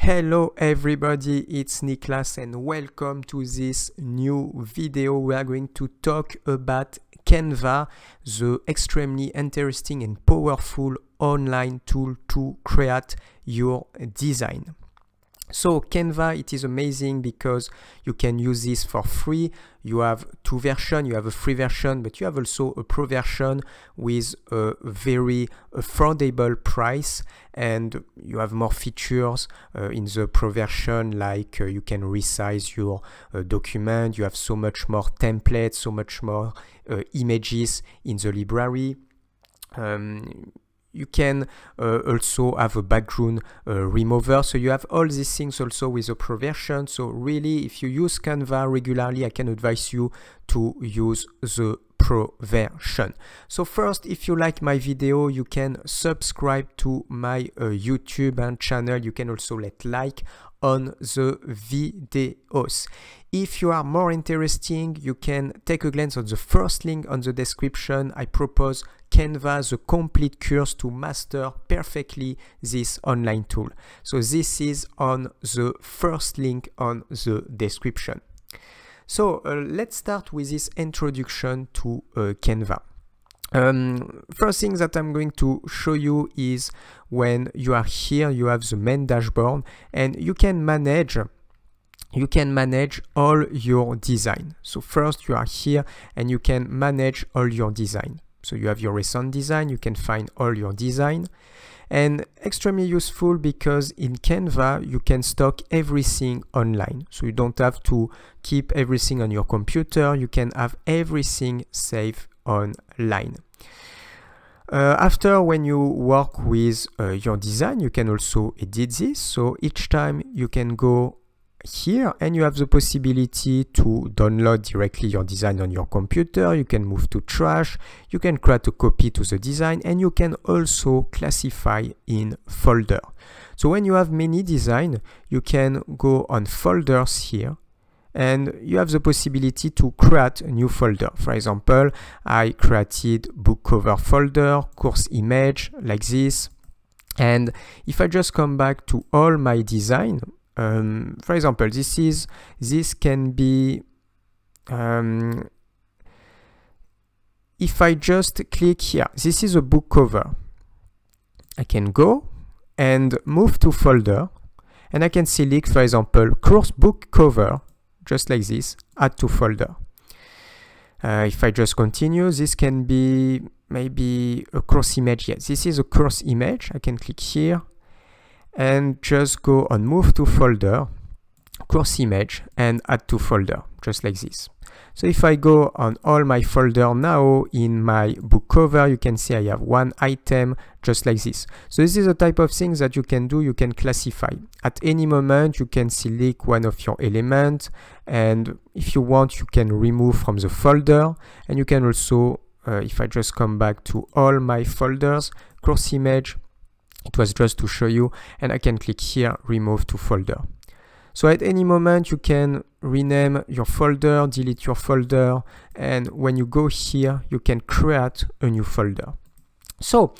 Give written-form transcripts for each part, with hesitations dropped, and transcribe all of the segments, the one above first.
Hello everybody, it's Niklas and welcome to this new video. We are going to talk about Canva, the extremely interesting and powerful online tool to create your design. So Canva, it is amazing because you can use this for free. You have two versions. You have a free version, but you have also a pro version with a very affordable price, and you have more features in the pro version, like you can resize your document. You have so much more templates, so much more images in the library. You can also have a background remover, so you have all these things also with a pro version. So really, if you use Canva regularly, I can advise you to use the pro version. So first, if you like my video, you can subscribe to my YouTube channel. You can also like on the videos. If you are more interested, you can take a glance on the first link on the description. I propose Canva, the complete course to master perfectly this online tool. So this is on the first link on the description. So let's start with this introduction to Canva. First thing that I'm going to show you is when you are here, you have the main dashboard, and you can manage all your design. So first you are here and you can manage all your design. So you have your recent design, you can find all your design, and extremely useful because in Canva you can stock everything online. So you don't have to keep everything on your computer, you can have everything saved online. After, when you work with your design, you can also edit this. So each time you can go here and you have the possibility to download directly your design on your computer. You can move to trash, you can create a copy to the design, and you can also classify in folder. So when you have many design, you can go on folders here and you have the possibility to create a new folder. For example, I created book cover folder, course image, like this. And if I just come back to all my design, for example, this can be, if I just click here, this is a book cover. I can go and move to folder, and I can select, for example, course book cover, just like this, add to folder. If I just continue, this can be maybe a course image. Yes, this is a course image. I can click here and just go on move to folder, course image, and add to folder, just like this. So if I go on all my folder now in my book cover, you can see I have one item just like this. So this is the type of things that you can do. You can classify. At any moment, you can select one of your elements, and if you want, you can remove from the folder. And you can also, if I just come back to all my folders, course image, it was just to show you, and I can click here, remove to folder. So at any moment, you can rename your folder, delete your folder, and when you go here, you can create a new folder. So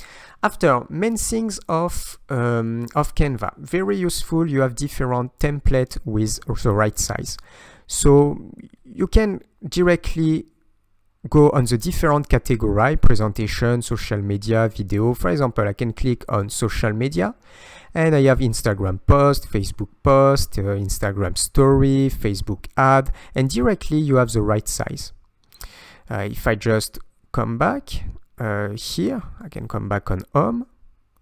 after, main things of Canva, very useful. You have different templates with the right size. So you can directly go on the different category: presentation, social media, video. For example, I can click on social media and I have Instagram post, Facebook post, Instagram story, Facebook ad, and directly you have the right size. If I just come back here, I can come back on home.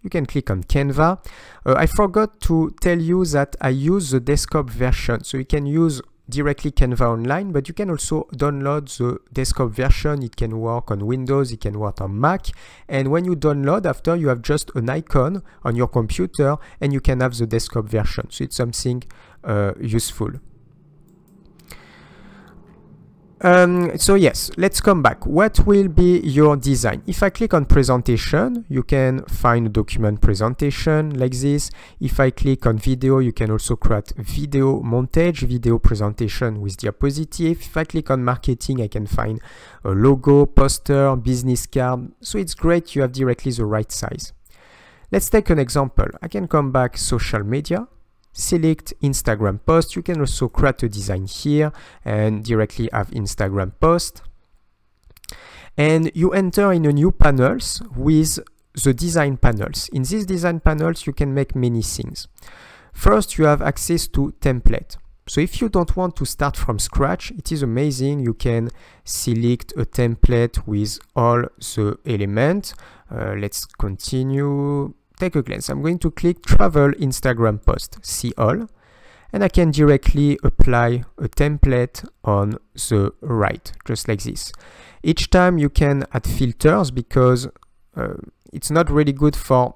You can click on Canva. I forgot to tell you that I use the desktop version, so you can use directly Canva online, but you can also download the desktop version. It can work on Windows, it can work on Mac, and when you download, after, you have just an icon on your computer and you can have the desktop version. So it's something useful. So yes, let's come back. What will be your design? If I click on presentation, you can find a document presentation like this. If I click on video, you can also create video montage, video presentation with diapositive. If I click on marketing, I can find a logo, poster, business card. So it's great, you have directly the right size. Let's take an example. I can come back social media. select Instagram post. You can also create a design here and directly have Instagram post. And you enter in a new panels with the design panels. In these design panels, you can make many things. First, you have access to template. So if you don't want to start from scratch, it is amazing. You can select a template with all the elements. Let's continue. Take a glance. I'm going to click Travel Instagram Post, see all. And I can directly apply a template on the right, just like this. Each time you can add filters because it's not really good for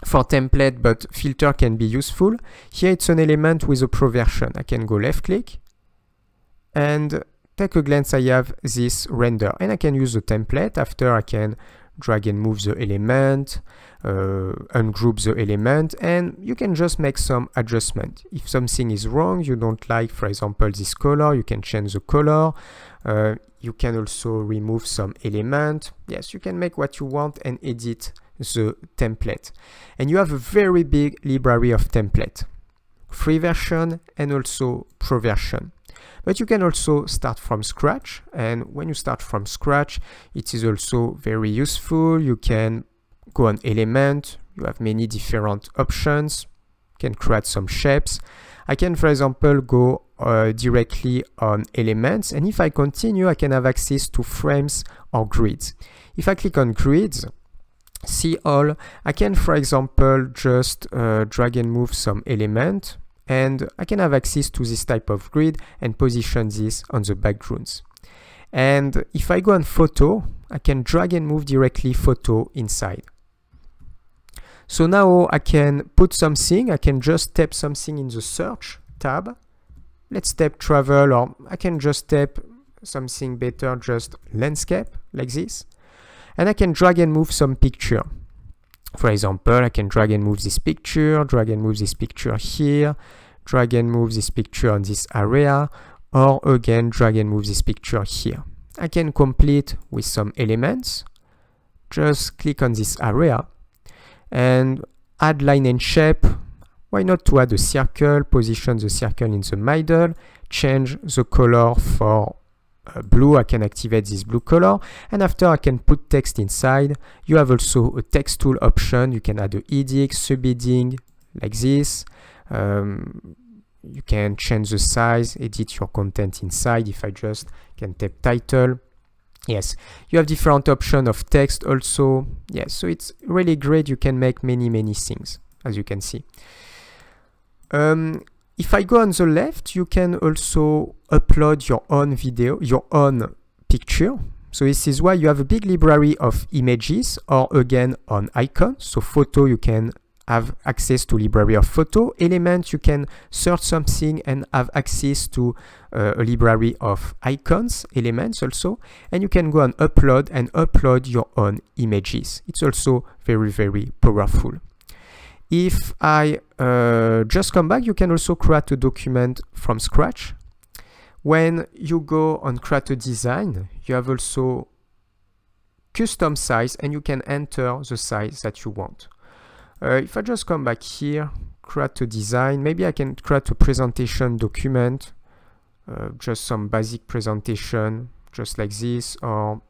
template, but filter can be useful. Here it's an element with a pro version. I can go left click and take a glance. I have this render and I can use the template. After I can drag and move the element, ungroup the element, and you can just make some adjustment. If something is wrong, you don't like, for example, this color, you can change the color. You can also remove some element. Yes, you can make what you want and edit the template. And you have a very big library of template, free version and also pro version. But you can also start from scratch, and when you start from scratch, it is also very useful. You can go on element, you have many different options, you can create some shapes. I can, for example, go directly on elements, and if I continue, I can have access to frames or grids. If I click on grids, see all, I can, for example, just drag and move some element, and I can have access to this type of grid and position this on the backgrounds. And if I go on photo, I can drag and move directly photo inside. So now I can put something, I can just type something in the search tab. Let's type travel, or I can just type something better, just landscape, like this. And I can drag and move some picture. For example, I can drag and move this picture, drag and move this picture here, drag and move this picture on this area, or again, drag and move this picture here. I can complete with some elements. Just click on this area and add line and shape. Why not to add a circle, position the circle in the middle, change the color for blue. I can activate this blue color, and after I can put text inside. You have also a text tool option. You can add a heading, subheading, like this. You can change the size, edit your content inside. If I just can type title. Yes, you have different options of text also. Yes, so it's really great. You can make many things, as you can see. If I go on the left, you can also upload your own video, your own picture. So this is why you have a big library of images, or again on icons. So photo, you can have access to library of photo. Elements, you can search something and have access to a library of icons, elements also. And you can go and upload your own images. It's also very powerful. If I just come back, you can also create a document from scratch. When you go on create a design, you have also custom size, and you can enter the size that you want. If I just come back here, create a design, maybe I can create a presentation document, just some basic presentation, just like this, or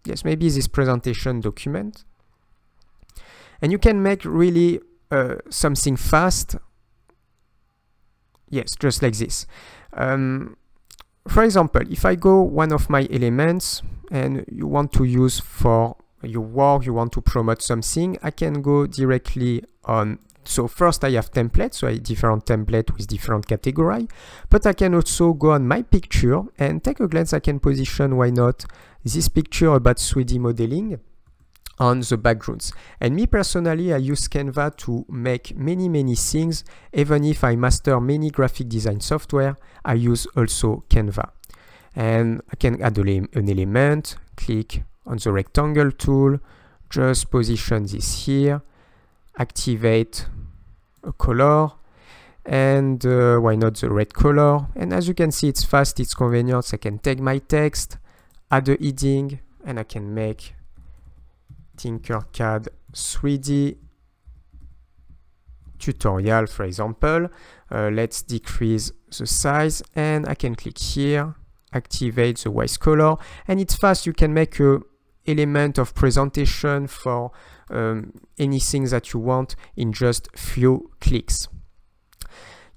yes, maybe this presentation document. And you can make really something fast. Yes, just like this. For example, if I go one of my elements and you want to use for your work, you want to promote something, I can go directly on. So first I have templates, so I have different templates with different category, but I can also go on my picture and take a glance. I can position, why not, this picture about 3D modeling on the backgrounds. And me personally, I use Canva to make many things. Even if I master many graphic design software, I use also Canva. And I can add an element, click on the rectangle tool, just position this here, activate a color, and why not the red color. And as you can see, it's fast, it's convenient. So I can take my text, add a heading, and I can make Tinkercad 3D tutorial, for example. Let's decrease the size, and I can click here, activate the white color, and it's fast. You can make a element of presentation for anything that you want in just few clicks.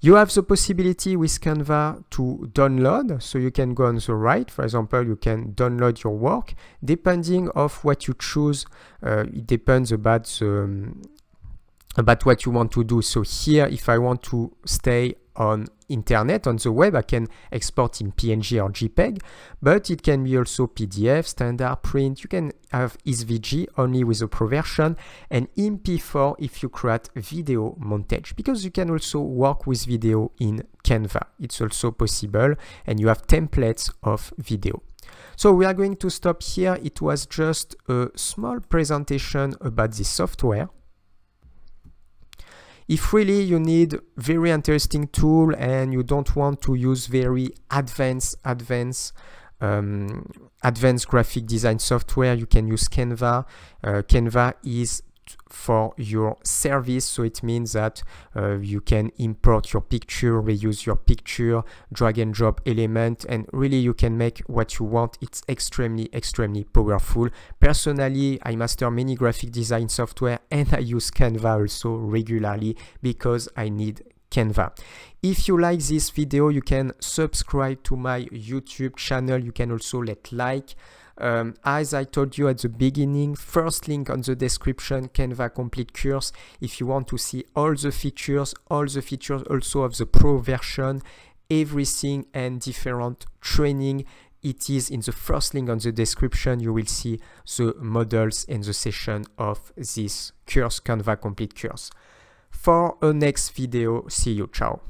You have the possibility with Canva to download, so you can go on the right. For example, you can download your work. Depending of what you choose, it depends about what you want to do. So here, if I want to stay on internet, on the web, I can export in PNG or JPEG, but it can be also PDF, standard print. You can have SVG only with a Pro version, and MP4 if you create video montage, because you can also work with video in Canva. It's also possible, and you have templates of video. So we are going to stop here. It was just a small presentation about this software. If really you need very interesting tool and you don't want to use very advanced graphic design software, you can use Canva. Canva is for your service, so it means that you can import your picture, reuse your picture, drag and drop element, and really you can make what you want. It's extremely powerful. Personally, I master many graphic design software, and I use Canva also regularly because I need Canva. If you like this video, you can subscribe to my YouTube channel. You can also like. As I told you at the beginning, first link on the description, Canva complete course. If you want to see all the features also of the Pro version, everything and different training, it is in the first link on the description. You will see the models and the session of this course, Canva complete course. For a next video, see you, ciao.